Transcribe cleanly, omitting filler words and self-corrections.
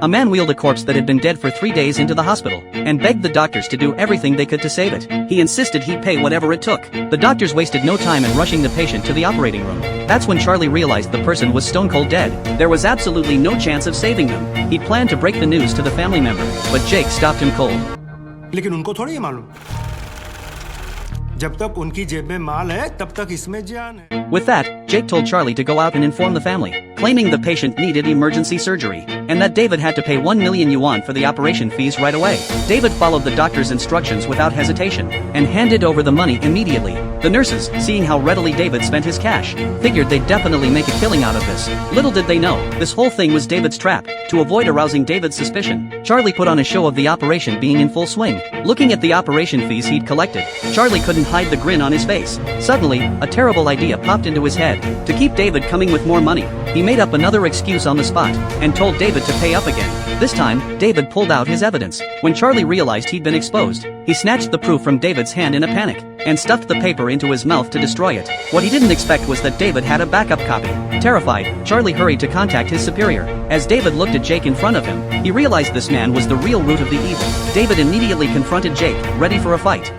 A man wheeled a corpse that had been dead for 3 days into the hospital, and begged the doctors to do everything they could to save it. He insisted he'd pay whatever it took. The doctors wasted no time in rushing the patient to the operating room. That's when Charlie realized the person was stone cold dead. There was absolutely no chance of saving them. He'd planned to break the news to the family member, but Jake stopped him cold. लेकिन उनको थोड़ी ये मालूम, जब तक उनकी जेब में माल है तब तक इसमें जान है. With that, Jake told Charlie to go out and inform the family, claiming the patient needed emergency surgery, and that David had to pay 1 million yuan for the operation fees right away. David followed the doctor's instructions without hesitation, and handed over the money immediately. The nurses, seeing how readily David spent his cash, figured they'd definitely make a killing out of this. Little did they know, this whole thing was David's trap. To avoid arousing David's suspicion, Charlie put on a show of the operation being in full swing. Looking at the operation fees he'd collected, Charlie couldn't hide the grin on his face. Suddenly, a terrible idea popped into his head. To keep David coming with more money, he made up another excuse on the spot, and told David to pay up again. This time, David pulled out his evidence. When Charlie realized he'd been exposed, he snatched the proof from David's hand in a panic, and stuffed the paper into his mouth to destroy it. What he didn't expect was that David had a backup copy. Terrified, Charlie hurried to contact his superior. As David looked at Jake in front of him, he realized this man was the real root of the evil. David immediately confronted Jake, ready for a fight.